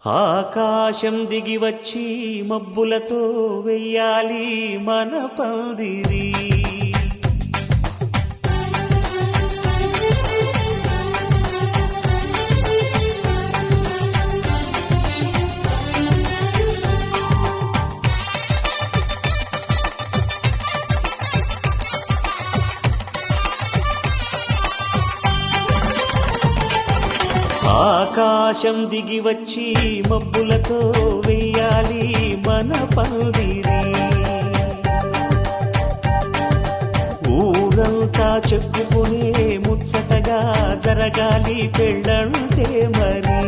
ఆకాశం దిగి వచ్చి మబ్బులతో వెయ్యాలి మన పందిరి. ఆకాశం దిగి వచ్చి మబ్బులతో వెయ్యాలి మన పందిరి. ఊరంతా చెప్పుకునే ముచ్చటగా జరగాలి పెళ్ళంటే మరి.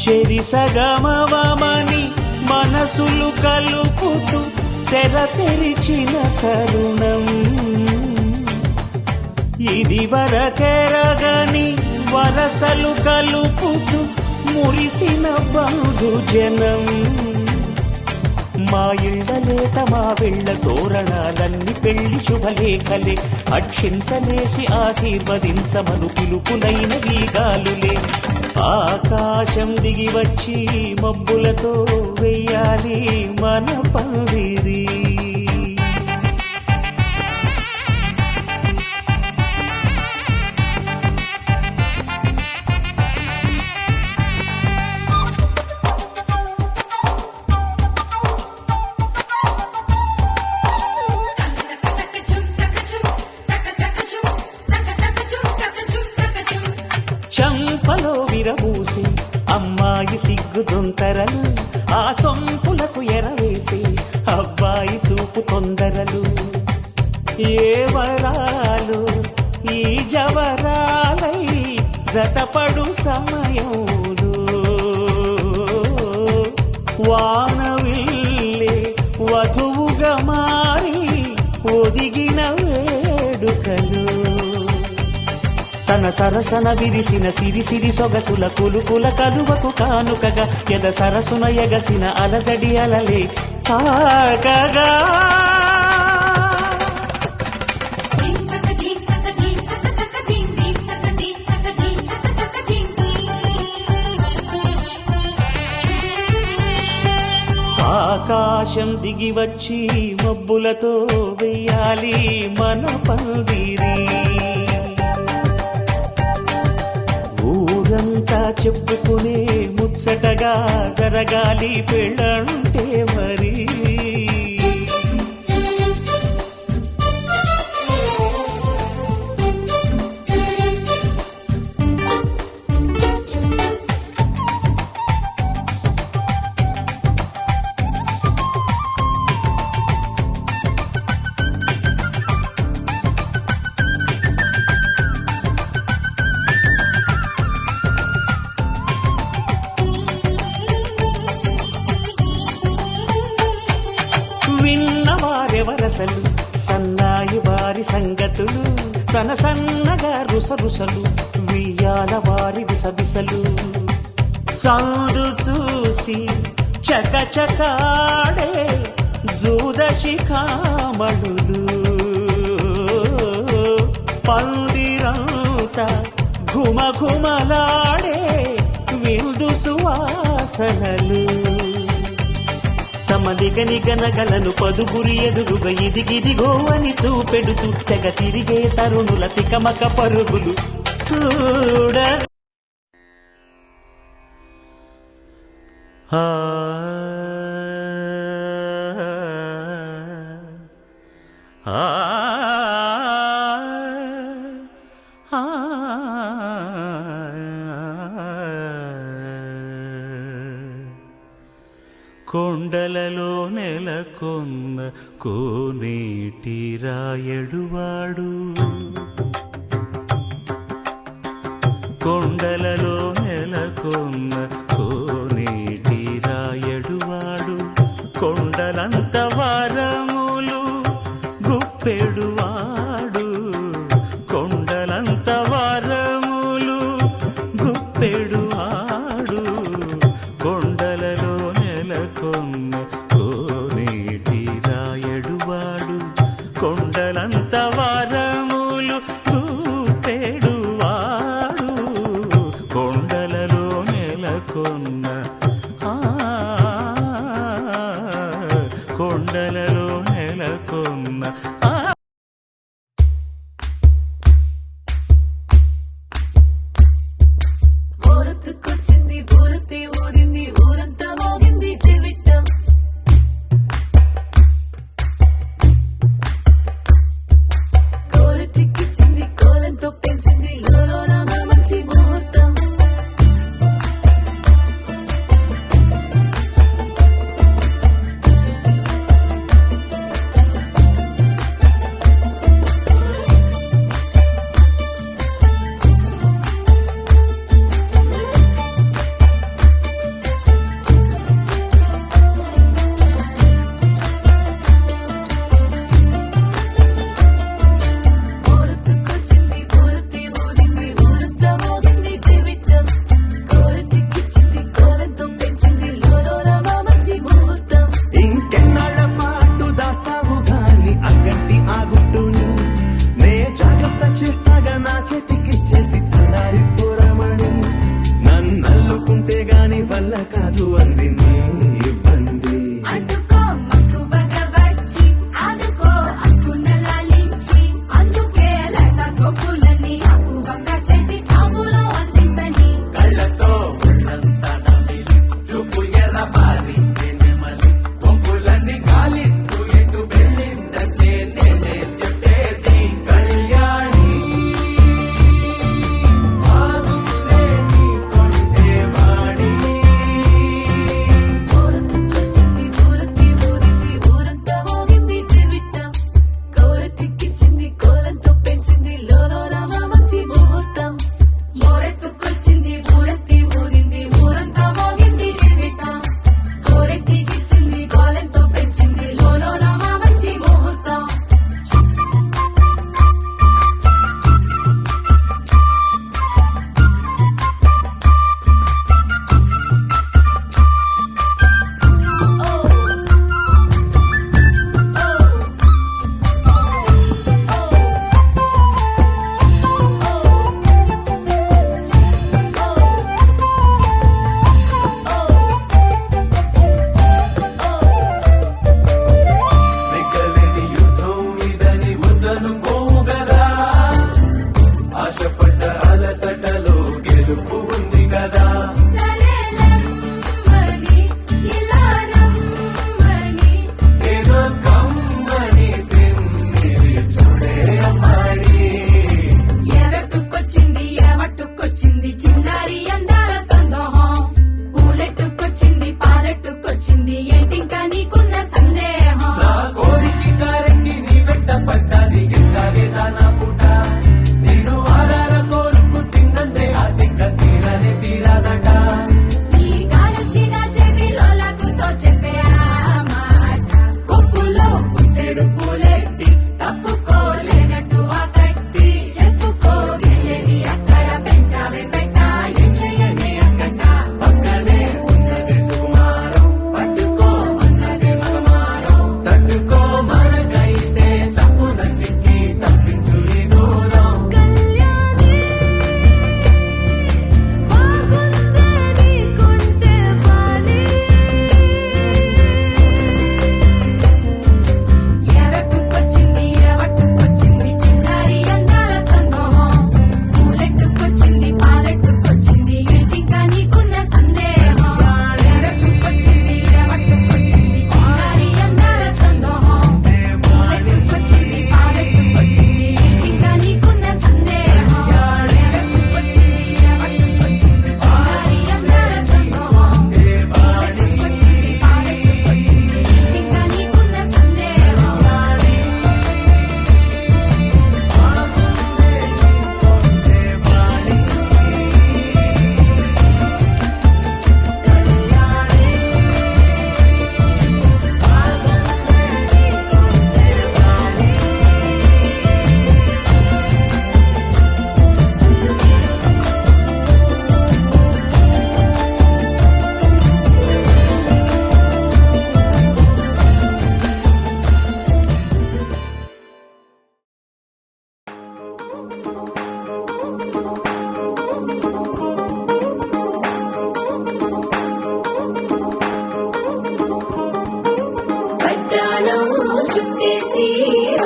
చెరిసగమవమని మనసులు కలుపుతూ తెర తెరిచిన తరుణం ఇది వరకెరగని వరసలు కలుపుతూ మురిసిన బంధుజనం. మా ఇళ్ళలేత మా వెళ్ళ తోరణాలన్నీ పెళ్లి శుభలేఖలే. అక్షింతలేసి ఆశీర్వదించమను పిలుపులైన వీగాలులే. ఆకాశం దిగి వచ్చి మబ్బులతో వెయ్యాలి మన పందిరి. చంపలో విరబూసి అమ్మాయి సిగ్గుదొంతరలు, ఆ సొంపులకు ఎరవేసి అబ్బాయి చూపు తొందరలు. ఏ వరాలు ఈ జవరాలై జతపడు సమయంలో వానవిల్లే వధువుగా మారి ఒదిగిన వేడుకలు. తన సరసన విరిసిన సిరిసిరి సొగసుల కులుకుల కలువకు కానుకగా ఎద సరసున ఎగసిన అలజడి అలలే తాకగా. ఆకాశం దిగి వచ్చి మబ్బులతో వెయ్యాలి మన పందిరి. ఊరంతా చెప్పుకునే ముచ్చటగా జరగాలి పెళ్ళంటే మరి. విన్నవారెవరసలు సన్నాయి వారి సంగతులు, సనసన్నగా రుసరుసలు వియ్యాల వారి విసవిసలు. సందు చూసి చకచకాడే జూదశిఖామణులు, పందిరంతా ఘుమఘుమలాడే విందు సువాసనలు. తమ నిగనిగనగలను పదుగురి ఎదురుగా ఇదిగిదిగో అని చూపెడుతూ తెగ తిరిగే తరుణుల తికమక పరుగులు చూడ. కొండలలో నెలకొన్న కోనేటి రాయడువాడు, కొండలలో నెలకొన్న కోనేటి రాయడువాడు. కొండలంత వారములు గుప్పెడువాడు, కొండలంత వారములు గుప్పెడువాడు. కొండలలో నెలకొన్న కోనేటి రాయడువాడు, కొండలంత వారములు గుప్పెడువాడు. నెలకొన్న ఆ కొండలలో నెలకొన్న ఆ ఊరొత్తుకొచ్చింది ఊరొత్తి ఊరింది ఊరంతా మోగింది టివిట్టం కోరటిక్కిచ్చింది కోలంతో పెంచింది లోలోన మంచి ముహూర్తం ఊరొత్తుకొచ్చింది ఊరొత్తి ఊరింది ఊరంతా మోగింది టివిట్టం కోరటిక్కిచ్చింది కోలంతో పెంచింది లోలోన మంచి ముహూర్తం ఇంకెన్నాళ్ళ పాటు దాస్తావు గాని అగ్గంటి ఆ గుట్టును నే జాగ్రత్త చేస్తాగా నా చేతికిచ్చేసి చల్లారి పోరమణి నన్నల్లుకుంటే గాని వల్ల కాదు అంది నీ ఇబ్బంది అందుకో మక్కువగా వచ్చి ఆదుకో అక్కున లాలించి అందుకే లత సోకులని అక్కువగా చేసి తాంబూలో అందించని కళ్ళతో ఒళ్ళంతా నమిలి చూపు ఎర్రబారి నెమలి పొంపులన్నీ కాలిస్తూ ఎటు వెళ్ళిందంటే నేనే చెప్పేది కళ్యాణి ఆగుందే నీ కొండేవాడి ఊరొత్తుకొచ్చింది ఊరొత్తి ఊరింది ఊరంతా మోగింది టివిట్టం కోరటిక్కిచ్చింది కోలంతో పెంచింది లోలోన మంచి ముహూర్తం మోరెత్తుకొచ్చింది ఊరెత్తి ఊరింది ఊరంతా మోగింది టివిట్టం కోరెట్టికిచ్చింది కోలెంతో పెంచింది లోలోన మా మంచి ముహూర్తం నెగ్గలేని యుద్ధం ఇదని వద్దనుకోవు గదా ఆశపడ్డ అలసటలో గెలుపు ఉంది కదా సరేలమ్మని ఇలా రమ్మని ఏదో కమ్మని తిమ్మిరి చూడే అమ్మాడి ఎవట్టుకొచ్చింది ఏమట్టుకొచ్చింది చిన్నారి అందాల సందోహం పూలెట్టుకొచ్చింది పాలెట్టుకొచ్చింది ఏంటింకా నీకున్న సందేహం నా కోరికి కారెక్కి నీ వెంట పడ్డాది ఎట్లాగే దానా పూట నేను ఆధార కోరుకు తిన్నందే ఆ తిక్క తీరనే తీరాదట నీ కాలొచ్చిన చెవిలో లగ్గుతో చెప్పే ఆ మాట కొప్పులో పుట్టెడు పూలెట్టి తప్పుకోలేనట్టు ఆ కట్టి చెప్పుకో వెళ్ళేది అక్కడ పెంచావే పెట్ట ఏం చెయ్యని అక్కట పక్కనే ఉన్నది సుకుమారం పట్టుకో అన్నది మగమారం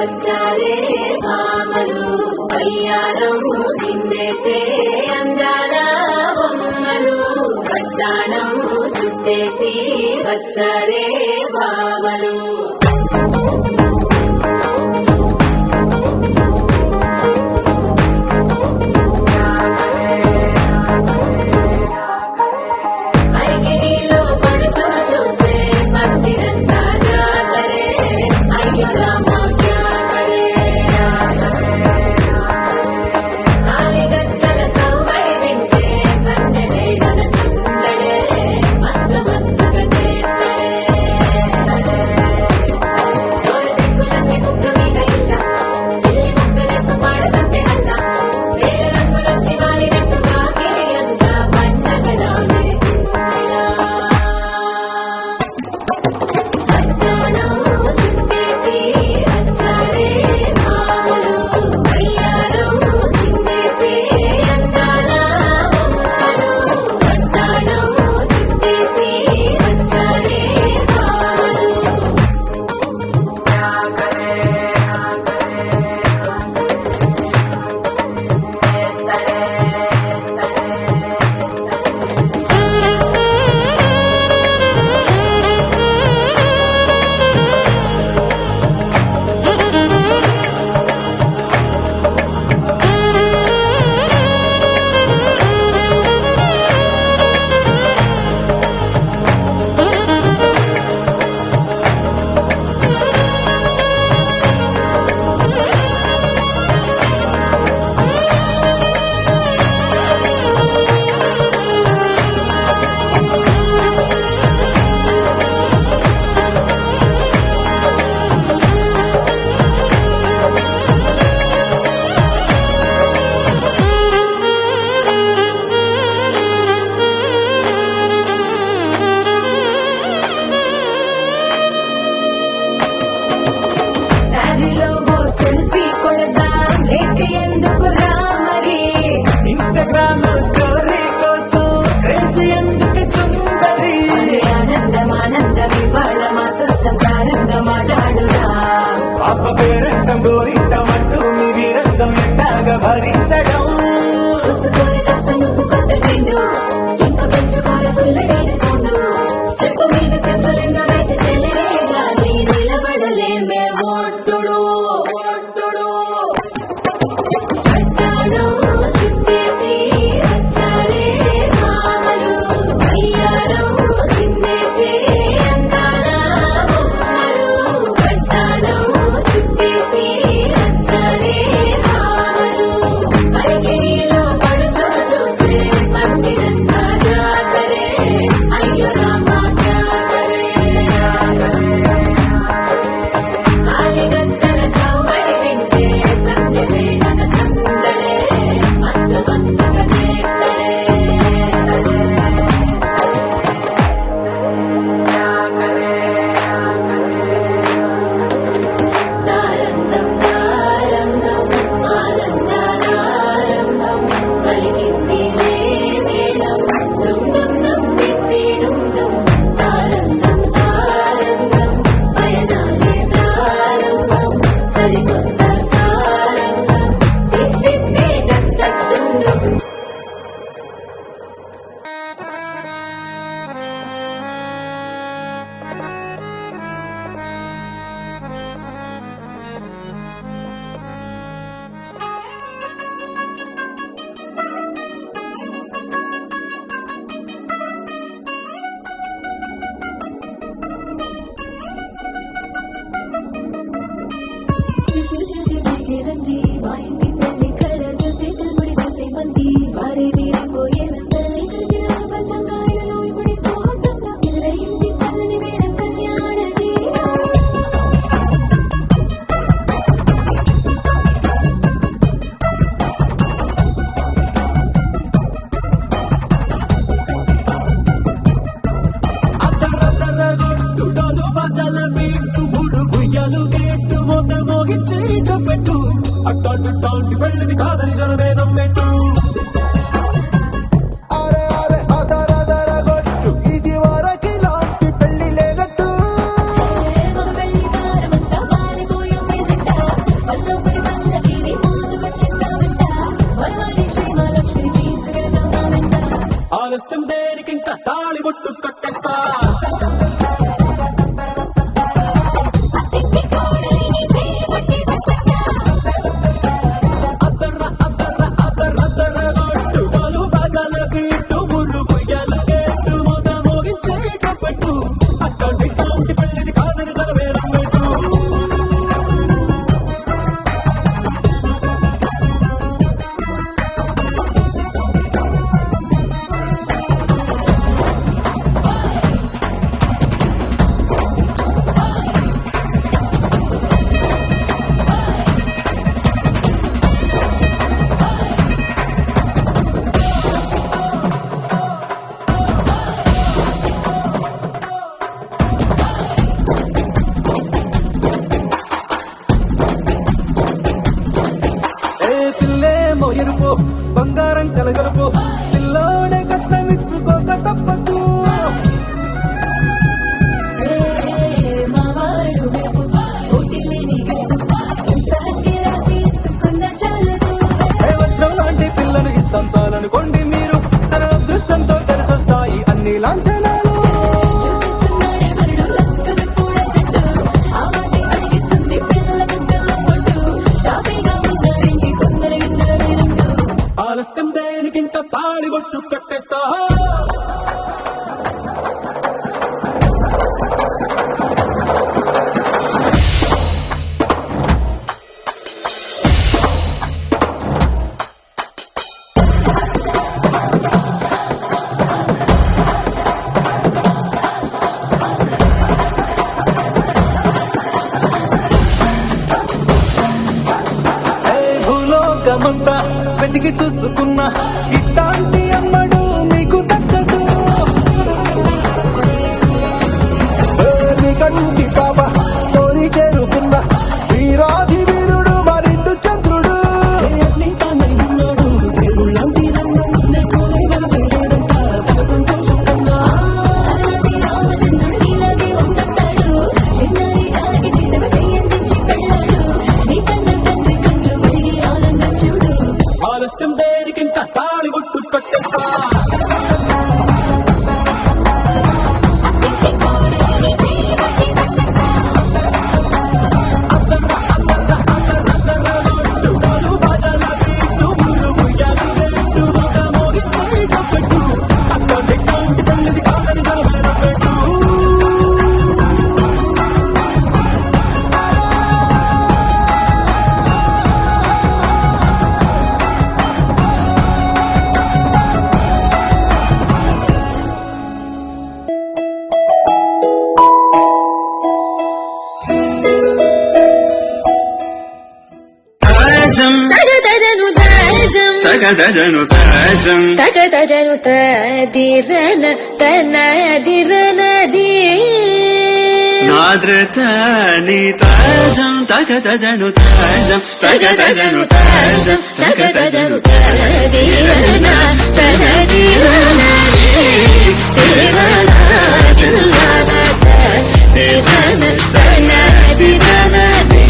వచ్చారే భామలు అయ్యారం చిందేసే అందాల బొమ్మలు పట్టాణం చుట్టేసి వచ్చారే భామలు అరిగిణిలో పడుచును చూస్తే మందిరంతా జాతరే అయ్యో రామ క్యా కరే కాలిగజ్జల సవ్వడి వింటే సందె వేగన సందడే మస్తు మస్తుగా చేత్తడే తోల సిక్కులన్నీ కుక్క మీద ఇల్ల పిల్లి ముక్కలేస్తూ పాడతంతే అల్ల వేల రంగులొచ్చి వాలినట్టుగా గిరి అంతా పండగలా మెరిసిందిలా పట్టాణం చుట్టేసి వచ్చారే భామలు అయ్యారం చిందేసి అందాల బొమ్మలు పట్టాణం చుట్టేసి వచ్చారే భామలు శారీలో ఓ సెల్ఫీ కొడదాం లేట్ ఎందుకు రా మరి ఇన్స్టాగ్రామ్ స్టోరీ కోసం క్రేజీ ఎందుకు సుందరి అరే ఆనందం ఆనందం ఇవాళ మా సొంతం ప్రారంభం మాట్లాడురా పాప పేరంటం గోరింటం అంటూ మీ వీరంగం ఎట్టాగా భరించడం చూసుకోని కాస్త నువ్వు కొత్త ట్రెండ్ ఇంకా పెంచుకోలే ఫుల్ డీజే సౌండ్ స్టెప్ మీద స్టెప్పులెన్నో వేసి చెల్లరే గాలి నిలబడలేమే ఒట్టుడు ఒట్టుడు పట్టాణం చుట్టేసి వచ్చారే భామలు అయ్యారం చిందేసి అందాల బొమ్మలు పట్టాణం చుట్టేసి వచ్చారే భామలు అరిగిణిలో పడుచును చూస్తే మందిరంతా జాతరే అయ్యో రామ క్యా కరే కాలిగజ్జల సవ్వడి వింటే సందె వేగన సందడే మస్తు మస్తుగా చేత్తడే తారంగం తారంగం ఆనందానారంభం పలికింది మేడం డుమ్ డుమ్ డుమ్ తిప్పి డుమ్ డుమ్ తారంగం తారంగం పయనాలే ప్రారంభం సరికొత్త సారంగం తిప్పి టక్ టక్ డుమ్ డుమ్ చిరంజీ మా ఇంటి తల్లి కళ చేతులు ముడి వేసే మంది వారి వీరిపోయేలందరి కలిగిన పంచంగాయలలో ఇప్పుడు సౌహృదంగా ఎదురైంది చల్లని మేడం కళ్యాణ తీరా అద్దరద్దరగొట్టుడోలు బజల బీట్టు బురుబుయ్యలు గేట్టు మొద మోగించి పెట్టు అట్టాంటి టాంటి వెళ్ళిది కాదని జనమే నమ్మెట్టు అరే అరే అదరదరగొట్టు ఇది వరకి లాంటి పెళ్లి లేనట్టు మగ వెళ్ళి వారమంతా వాలిపోయాం పడిదిట్ట ఆలస్యం దేనికి ఇంకా తాళి బొట్టు కట్టేస్తా అద్దర్ర అద్దర్ర అద్దర్ర అద్దర్ర గొట్టు డోలు బాజాల బీటు మురుగుయ్యలు గేటు మోత మోగించే ట్రంపెట్టు అట్టంటి టౌంటి పెళ్ళిది కాదని తలవేరం పెట్టు పిల్లేమో ఎరుపు బంగారం కలగలుపు పిల్లోడే కట్టమిచ్చుకోక తప్పదు మావాడు మెరుపు ఓటిల్లేని గెలుపు సంసారానికి రాసి ఇచ్చుకున్న చాలదు వచ్చం లాంటి పిల్లను ఇస్తాం చాలనుకోండి మీరు తన అదృష్టంతో కలిసొస్తాయి అన్ని లాంఛనాలు చూసిస్తున్నాడే వరుడు లక్క వెప్పుడన్నట్టు ఆ మాటే అడిగిస్తుంది పిల్లల బుగ్గల పొట్టు తాపీగా ఉన్నారేంటి కొందరు ఇందరలేనట్టు ఆలస్యం దేనికి ఇంత తాళి బొట్టు కట్టేస్తా భూలోకమంతా వెతికి చూసుకున్నా ఇట్లాంటి అమ్మడు మీకు దక్కదు నీ కంటి పాప తోరి చేరుకున్న వీరాధి వీరుడు మరిండు చంద్రుడు నీ తానై ఉన్నాడు దేవుళ్ళంటి తన సంతోషం కన్నా అలాంటి రామచంద్రుడు నీలాగే ఉంటుంటాడు చిన్నారి జానకి సీతకు చెయ్యందించి పెళ్ళాడు నీ కన్న తండ్రి కళ్ళు వెలిగి ఆనందం చూడు ఆలస్యం దేనికి ఇంకా తాళి బొట్టు కట్టేస్తా తగదజను తాజం తగదజను తాజం తగదజను తదిరన తనదిరనది నాద్రతాని తాజం తగదజను తాజం తగదజను తాజం తగదజను తదిరన తనదిరనది తిరన తిల్లన తదిరన తనదిరనది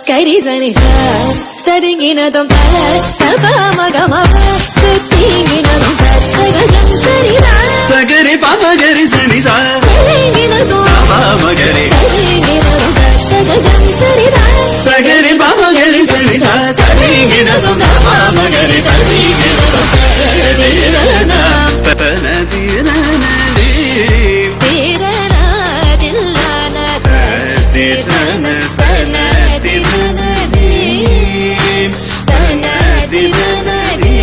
కరిజని సార్ తదింగినదం తప మగమ తదింగినదం తగజం తరిదా సగరి పమగరి సని సా తదింగినదం పమగరి తదింగినదం తగజం తరిదా సగరి పమగరి సని సా తదింగినదం పమగరి తదింగినదం తదిరన తనదిరనది తిరన తిల్లన తదిరన తనదిరనది తనదిరనది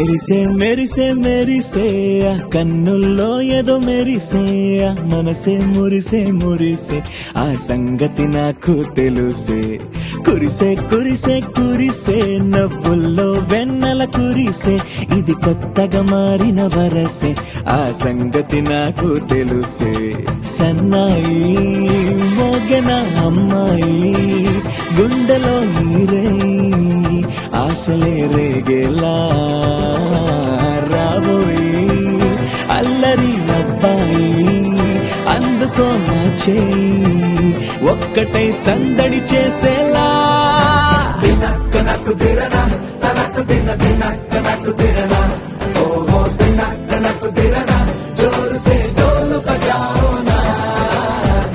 మెరిసే మెరిసే మెరిసే ఆ కన్నుల్లో ఏదో మెరిసే ఆ మనసే మురిసే మురిసే ఆ సంగతి నాకు తెలుసే కురిసే కురిసే కురిసే నవ్వుల్లో వెన్నెల కురిసే ఇది కొత్తగా మారిన వరసే ఆ సంగతి నాకు తెలుసే సన్నాయి మోగెన అమ్మాయి గుండెలో ఈరే ఆశలే రేగేలా రాబోయి అల్లరి అబ్బాయి అందుకో నా చేయి ఒక్కటై సందడి చేసేలా దినక్క నాకు దిరనా తనకు దిన దినక్క నాకు దిరనా ఓహో దినక్క నాకు దిరనా జోరు సే డోలు బజాओ నా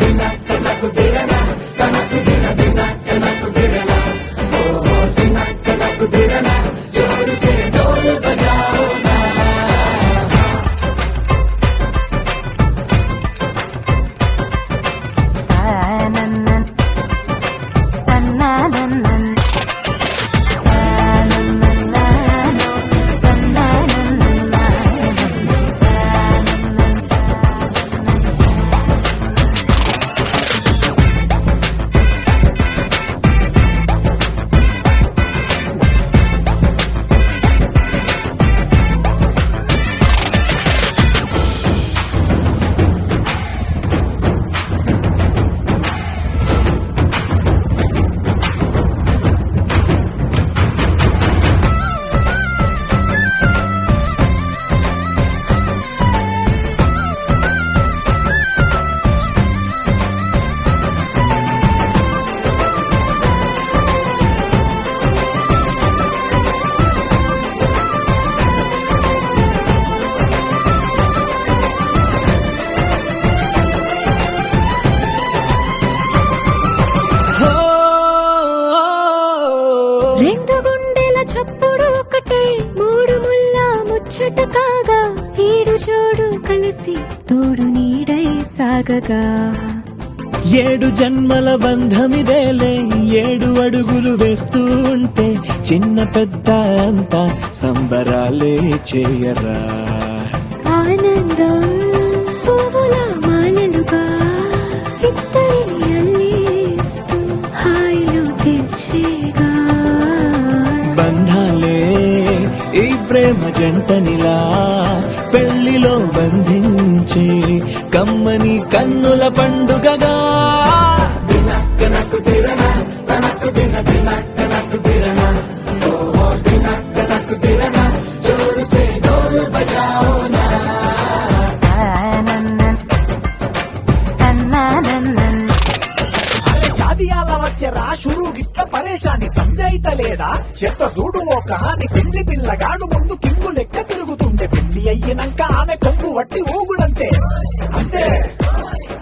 దినక్క నాకు దిరనా తనకు దిన దినక్క నాకు దిరనా ఓహో దినక్క నాకు దిరనా జోరు సే డోలు బజాओ నా రెండు గుండెల చప్పుడు ఒకటే మూడు ముల్ల ముచ్చట కాగా ఈడు జోడు కలిసి తోడు నీడై సాగగా ఏడు జన్మల బంధమిదేలే ఏడు అడుగులు వేస్తూ ఉంటే చిన్న పెద్ద అంతా సంబరాలే చేయరా ఆనందం పువ్వుల మాలలుగా ఇద్దరిని అల్లిస్తూ హాయిలో తెల్చేగా బంధాలే ఈ ప్రేమ జంటనిలా పెళ్లిలో బంధించి కమ్మని కన్నుల పండుగగా దినక్క నాకు దిరనా తనకు దిన దినక్క నాకు దిరనా ఓహో దినక్క నాకు దిరనా జోరు సే డోలు బజాओ నా అరే షాదియాల వచ్చెరా షురూ గిట్ల పరేషాని సంజాయితలేదా చెత్త చూడు ఒక నీ పెళ్లి పిల్లగాడు ముందు కింగు లెక్క తిరుగుతుండే పెళ్లి అయ్యినాక ఆమె కొంగు వట్టి ఊగుడంతే అంతే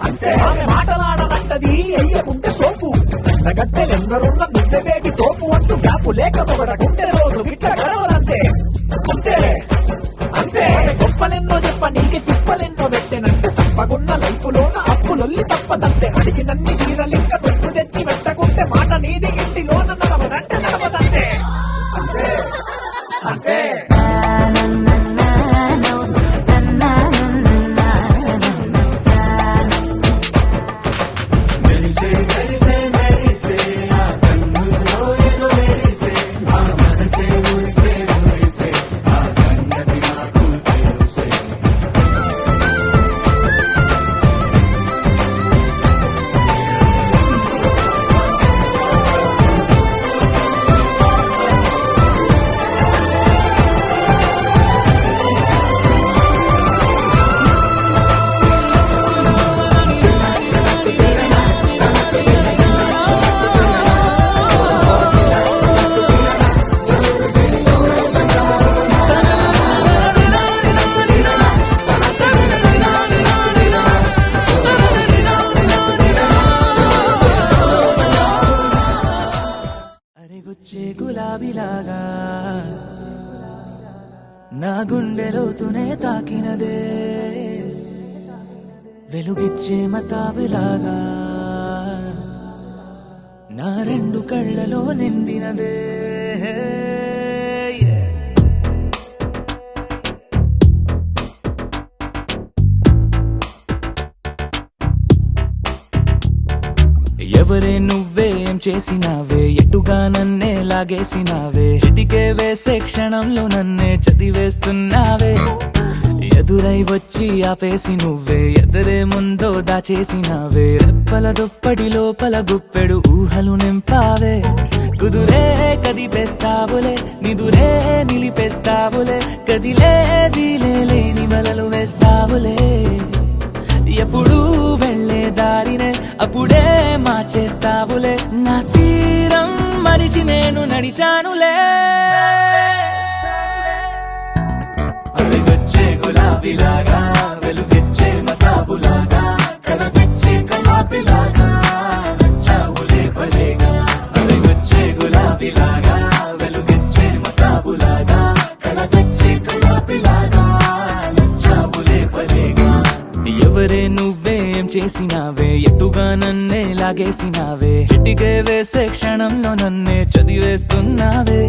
అంతే ఆమె మాటలాడనంటది అయ్యకుంటే సోపు గద్దెలెందరున్న నిద్దవేటి తోపు అంటూ గ్యాపు లేక పొగడకుంటే రోజు గిట్ల గడవదంతే అంతే అంతే గొప్పలెన్నో చెప్ప నీకు తిప్పలెన్నో పెట్టెనంటే సంపగున్న లైఫ్ లోన అప్పులొల్లి తప్పదంతే అడిగినన్ని చీరలింక తొట్టు తెచ్చి పెట్టకుంటే మాట నీది ఇంటిలోన నడవదంటే నడవదంతే అంతే అంతే వచ్చే గులాబీలాగా నా గుండెలోతునే తాకినదే వెలుగిచ్చే మతాబులాగా నా రెండు కళ్ళలో నిండినదే ఎవరే నువ్వేం చేసినావే ఎటుగా నన్నే లాగేసినావే చిటికే వేసే క్షణంలో నన్నే చదివేస్తున్నావే ఎదురై వచ్చి ఆపేసి నువ్వే ఎదరే ముందో దాచేసినావే రెప్పల దుప్పటి లోపల గుప్పెడు ఊహలు నింపావే కుదురే కదిపేస్తావులే నిదురే నిలిపేస్తావులే కదిలే వీలే లేని వలలు వేస్తావులే ఎప్పుడు వెళ్ళే దారినే అప్పుడే మార్చేస్తావులే నా తీరం మరిచి నేను నడిచానులే వచ్చే గులాబీలాగా వెలుగెచ్చే మతాబులాగా కలవెచ్చే కలాపిలాగా నచ్చావులే భలేగా వచ్చే గులాబీలాగా వెలుగెచ్చే మతాబులాగా కలవెచ్చే కలాపిలాగా నచ్చావులే భలేగా ఎవరే నువ్వేం చేసినావే ఎటుగా నన్నే లాగేసినావే చిటికే వేసే క్షణంలో నన్నే చదివేస్తున్నావే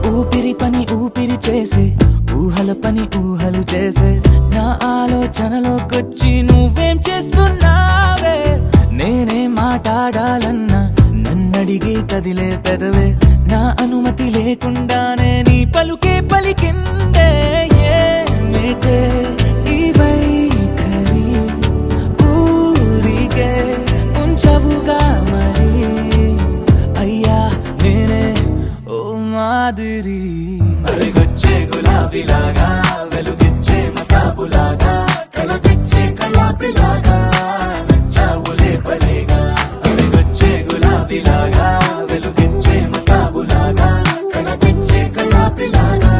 ఊపిరి చేసే ఊహల పని ఊహలు చేసే నా ఆలోచనలోకొచ్చి నువ్వేం చేస్తున్నావే నేనే మాట్లాడాలన్నా నన్నడిగి కదిలే పెదవే నా అనుమతి లేకుండానే నీ పలుకే పలికిందే ఏమిటే ఈ వైఖరి ఊరికే ఉంచవుగా మరి అయ్యా నేనే ఓ మాదిరి వచ్చే గులాబీలాగా వెలుగెచ్చే మతాబులాగా కలవెచ్చే కలాపిలాగా నచ్చావులే భలేగా వచ్చే గులాబీలాగా వెలుగెచ్చే మతాబులాగా కలవెచ్చే కలాపిలాగా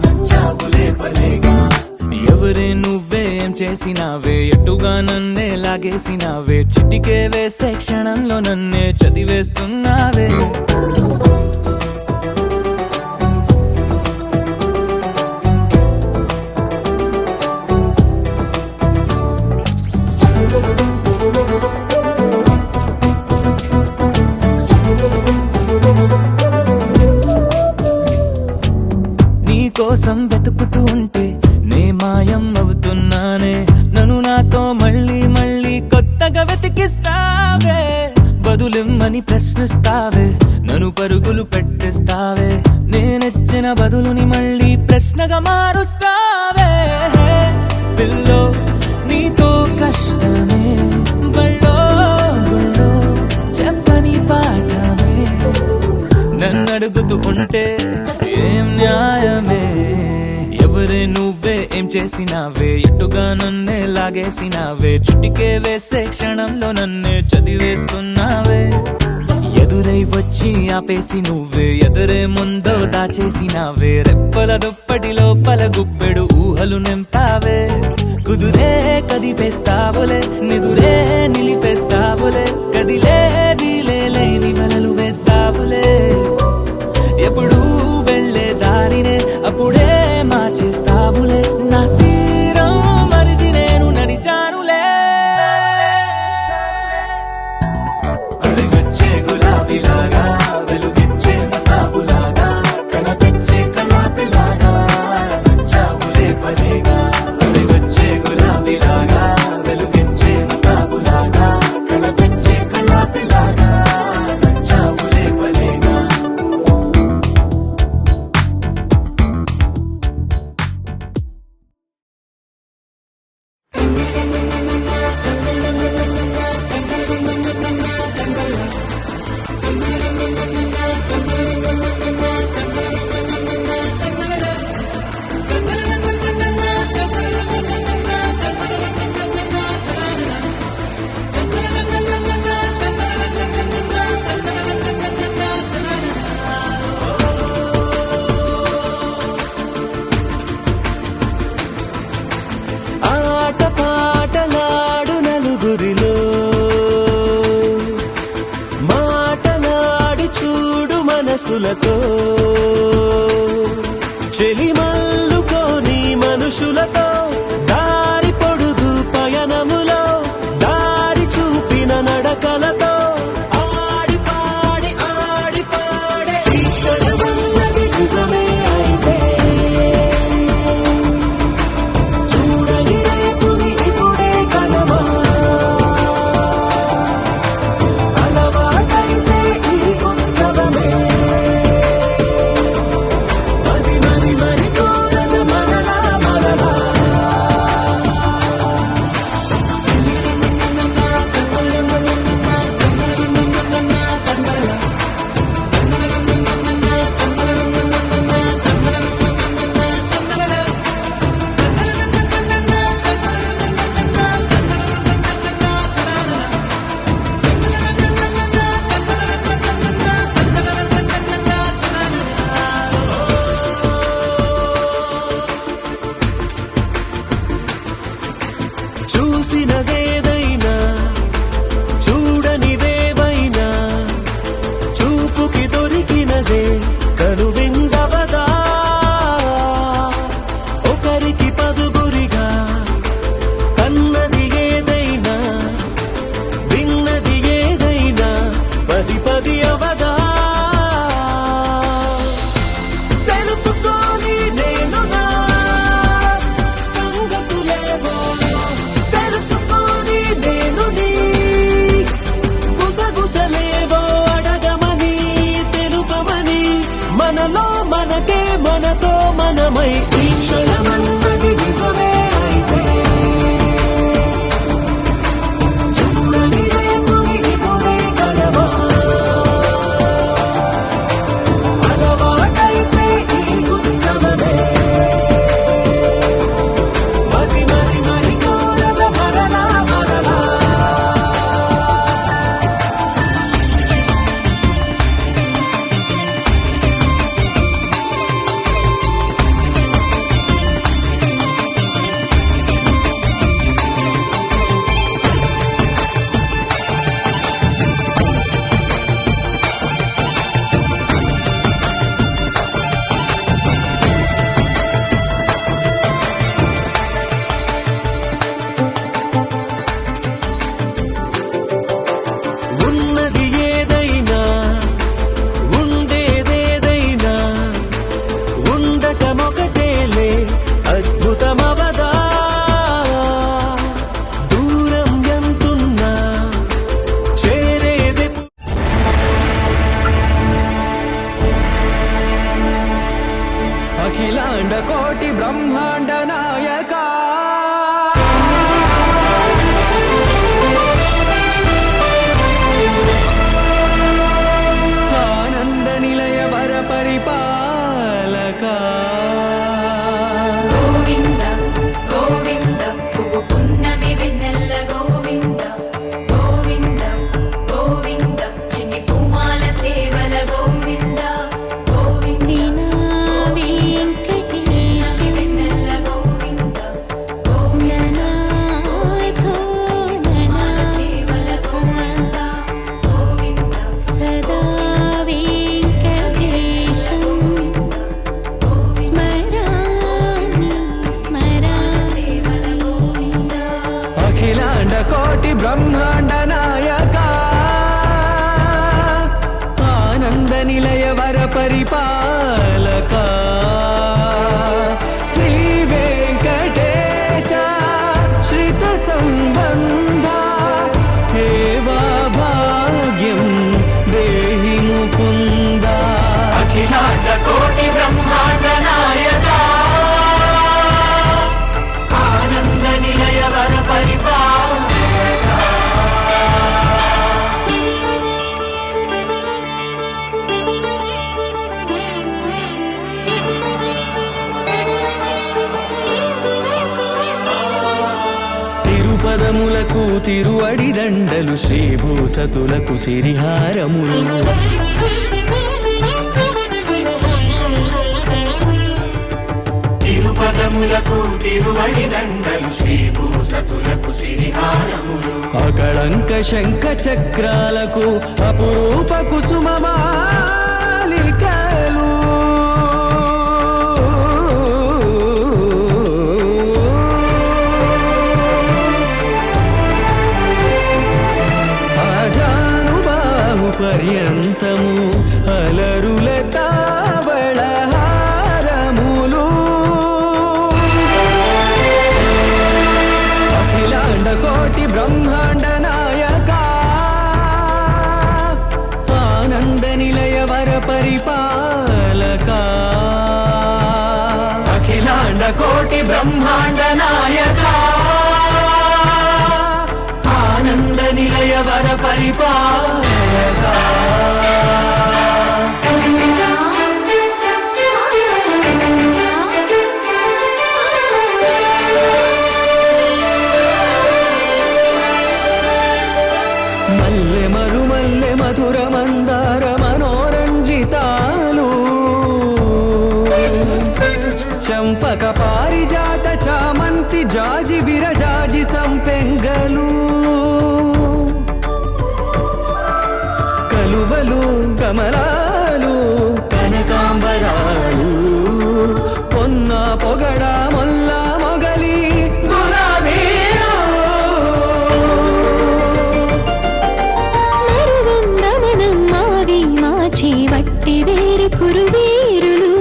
నచ్చావులే భలేగా ఎవరే నువ్వేం చేసినావే ఎటుగా నన్నే లాగేసినావే చిటికే వేసే క్షణంలో నన్నే చదివేస్తున్నావే కోసం వెతుకుతూ ఉంటే నే మాయం అవుతున్నానే నన్ను నాతో మళ్ళీ మళ్ళీ కొత్తగా వెతికిస్తావే బదులిమ్మని ప్రశ్నిస్తావే నన్ను పరుగులు పెట్టిస్తావే నేనెచ్చిన బదులుని మళ్ళీ ప్రశ్నగా మారుస్తావే పిల్లో నీతో కష్టమే బళ్ళో గుళ్ళో చెప్పని పాఠమే నన్నడుగుతూ ఉంటే ఏం న్యాయమే ఎవరే నువ్వే ఏం చేసినావే ఎటుగా నన్నే లాగేసినావే చుటికే వేసే క్షణంలో నన్నే చదివేస్తున్నావే ఎదురై వచ్చి ఆపేసి నువ్వే ఎదురే ముందో దాచేసినావే రెప్పల దుప్పటి లోపల గుప్పెడు ఊహలు నింపావే కుదురే కదిపేస్తావులే నిదురే నిలిపేస్తావులే కదిలే వీలే లేని వలలు వేస్తావులే ఎప్పుడు వెళ్ళే దారినే అప్పుడే మార్చేస్తావులే నా తీరం మరిచి నేను నడిచానులే వచ్చే గులాబీలాగా వెలుగెచ్చే మతాబులాగా కలవెచ్చే కలాపిలాగా నచ్చావులే భలేగా వచ్చే గులాబీలాగా వెలుగెచ్చే మతాబులాగా కలవెచ్చే కలాపిలాగా నచ్చావులే భలేగా మనసులతో చెలిమల్లుకోని మనుషులతో దారి పొడుగు పయనముల చూసినదేదైనా చూడనిదేవైనా చూపుకి దొరికినదే కనువిందవదా ఒకరికి పదుగురిగా కన్నది ఏదైనా విన్నది ఏదైనా పది పది అవదా తెలుపుకోని నేను నా సంగతులేవో తెలుసుకొని నేను నీ గుసగుసలేవో అడగమని తెలుపమని మనలో మనకే మనతో మనమై ఈ క్షణమన్నది నిజమే అయితే చూడని రేపుని ఇప్పుడే కలవా అలవాటైతే ఈ ఉత్సవమే మరి మరి మరి కోరద మరలా మరలా ఉన్నది ఏదైనా ఉండేదేదైనా ఉండటమొకటేలే అద్భుతమవదా దూరం ఎంతున్నా చేరేది అఖిలాండ కోటి బ్రహ్మాండ నాయక ఆనంద నిలయ వర పరిపాలక గోవింద గోవింద పువ్వు పున్నమి వెన్నెల్ల గోవింద గోవింద గోవింద చిన్ని పూమాల సేవల గోవింద గోవింద వెంకటేశ వెన్నెల్ల గోవింద గోవింద పూమాల సేవల గోవింద గోవింద సదా వెంకటేశం స్మరామి స్మరామి సేవల గోవింద అఖిలాండ కోటి బ్రహ్మాండ నాయక ఆనంద నిలయ వర పరిపాలక శ్రీ వెంకటేశ శ్రిత సంబంధ సేవా భాగ్యం దేహి ముకుంద అఖిలాండ కోటి బ్రహ్మాండ నాయక ఆనంద నిలయ వర పరిపాలక తిరుపదములకు తిరువడిదండలు శ్రీభూసతులకు సిరిహారములు తిరుపదములకు తిరువడిదండలు శ్రీభూసతులకు సిరిహారములు అకళంక శంఖ చక్రాలకు అపురూప కుసుమమాలికలు ఆజానుబాహు పర్యంతము అలరుల తావళహారములు అఖిలాండ కోటి బ్రహ్మాండ నాయక ఆనంద నిలయ వర పరిపాలక అఖిలాండ కోటి బ్రహ్మాండ నాయక ఆనంద నిలయ వర పరిపాలక మల్లె మరుమల్లె మధుర మందార మనోరంజితాలు చంపక పారిజాత చామంతి జాజి విరజాజి జాజి సంపెంగలు కలువలు కమలాలు కనకాంబరాలు పొన్న పొగడ మొల్ల మొగలి గులాబీలు మరువందమనం మాది మాచి వట్టి వేరు కురువీరులు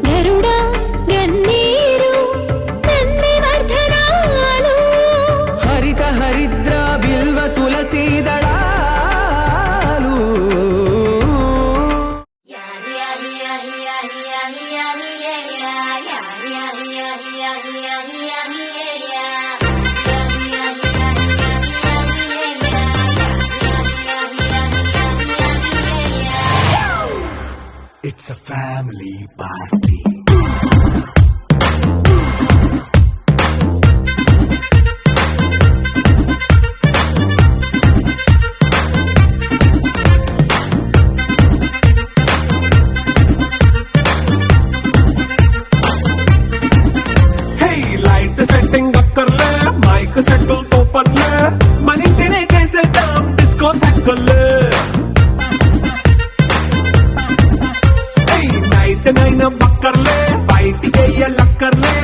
గరుడ గన్నీరు నందివర్ధనాలు హరిత హరిద్ర బిల్వ తులసీ దళాలు It's a family party. Hey light setting అక్కర్లే మైక్ సెట్టిల్ తో పర్లే మన ఇంటినే చేసేద్దాం డిస్కో థక్కర్లే నైట్ నైన్ బక్కర్లే బయటికి లక్కర్లే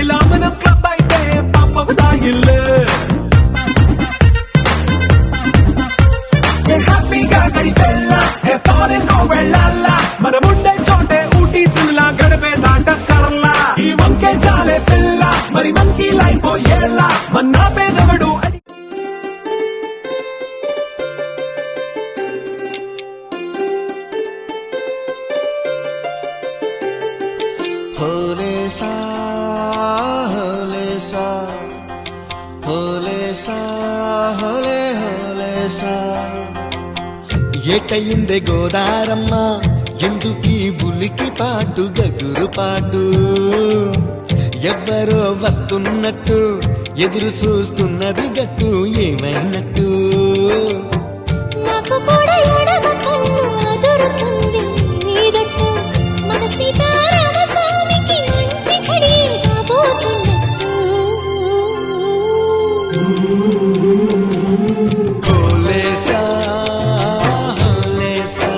ఇలా మనం క్లబ్ అయితే పాప దాయిల్లే హ్యాపీగా గడిపెళ్ళ ఫారెన్ వెళ్ళాల మనం ఉండే చోటే ఊటీ సిమ్లా గడిపే నాటకర్లా ఈ వంకే చాలే పిల్ల మరి మనకి లైఫ్ ఏళ్ళ మన్నా పేదవడు అని होले सा होले सा होले सा होले होले सा ఏటయిందే గోదారమ్మ ఎందుకీ ఉలికి పాటు గగురు పాటు ఎవ్వరో వస్తున్నట్టు ఎదురు చూస్తున్నది గట్టు ఏమైనట్టు నాకు కూడా ఎడమ కన్ను అదురుతుంది నీదట్టు మన సీతారామ స్వామికి మంచి ఘడి కాబోతున్నట్టు హోలే సా హోలే సా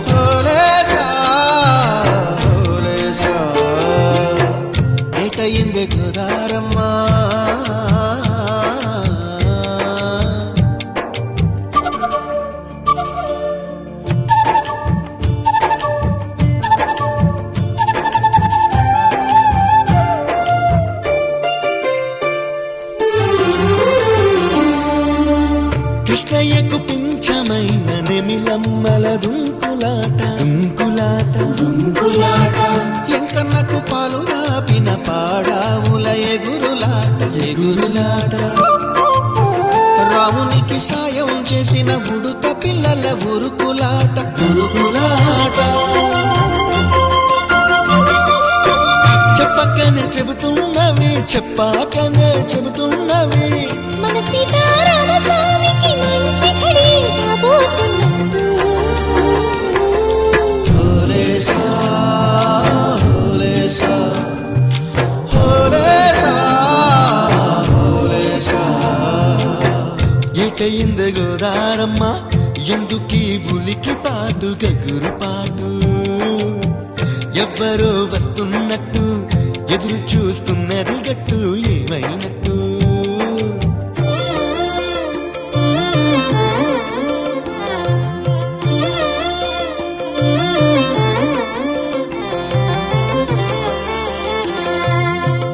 హోలే సా హోలే సా ఏటయిందే గోదారమ్మ కృష్ణయ్యకు పింఛమైన నెమిలమ్మల దుంకులాట దుంకులాట ఎంకన్నకు పాలు రాపిన పాడావుల ఎగురులాట రామునికి సాయం చేసిన ఉడుత పిల్లల ఉరుకులాట చెప్పకనే చెబుతున్నవి చెప్పాకనే చెబుతున్నవి మన సీతారామ స్వామికి మంచి ఘడి కాబోతున్నట్టు హోలే సా హోలే సా హోలే సా హోలే సా ఏటయిందే గోదారమ్మ ఎందుకీ ఉలికి పాటు గగురు పాటు ఎవ్వరో వస్తున్నట్టు ఎదురు చూస్తున్నది గట్టు ఏమైనట్టు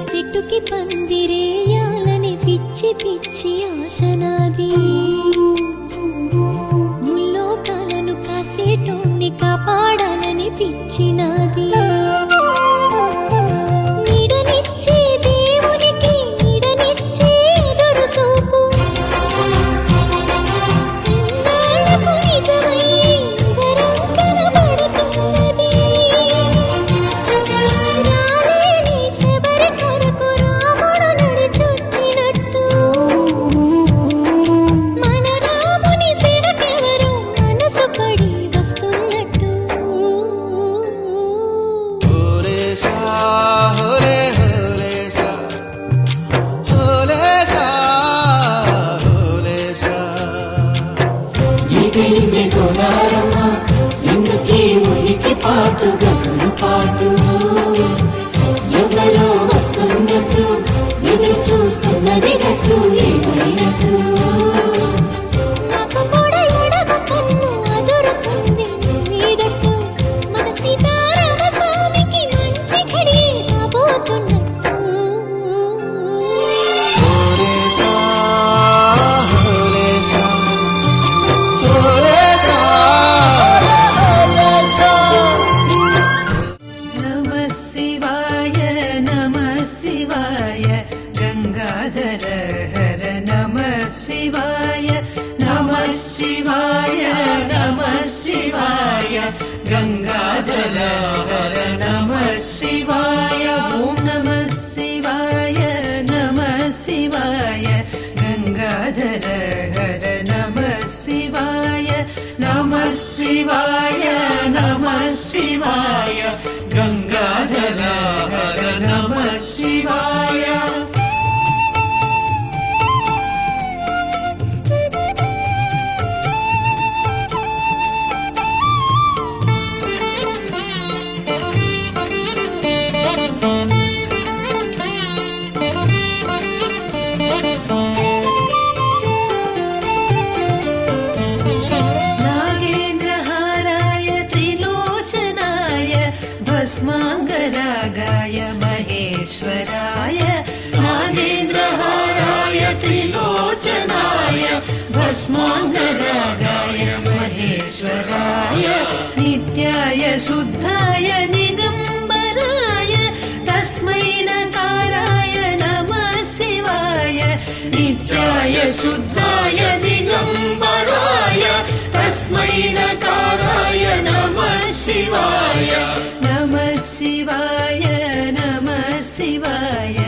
సిట్టుకి పందిరేయాలని పిచ్చి పిచ్చి ఆశనాది ముల్లోకాలను కాసేటోన్ని కాపాడాలని పిచ్చినాది నీడనిచ్చే దేవునికి నీడనిచ్చే ఎదురు చూపు ఇన్నాళ్లకు నిజమై వరం కనబడుతున్నది రాలేని శబరి కొరకు రాముడు నడిచొచ్చినట్టు నిన్నే గోదారమ్మ ఎందుకీ ఉనికి పాటు గగురు పాటు ఎవరో వస్తున్నట్టు ఎదురు చూస్తున్నది గట్టు ఏమైనట్టు నాకు కూడా ఎడమ కన్ను అదురుతుంది మీదట్టు మన సీతారామ స్వామికి మంచి ఘడి రాబోతున్నట్టు హోరేసా, హోరేసా, హోరేసా, హోరేసా. నమ శివాయ నమ శివాయ గంగాధర హర నమ శివాయ నమ శివాయ నమ శివాయ గంగాధర హర నమ శివాయ ఓం నమ శివాయ నమ శివాయ గంగాధర హర నమ శివాయ నమ శివాయ నమ శివాయ గంగాధర హర నమ శివాయ नागेन्द्रहाराय त्रिलोचनाय भस्माङ्गरागाय महेश्वराय नागेन्द्रहाराय त्रिलोचनाय भस्माङ्गरागाय महेश्वराय नित्याय शुद्धाय दिगम्बराय तस्मै नकाराय नमः शिवाय नित्याय शुद्धाय दिगम्बराय तस्मै नकाराय नमः शिवाय नमः शिवाय नमः शिवाय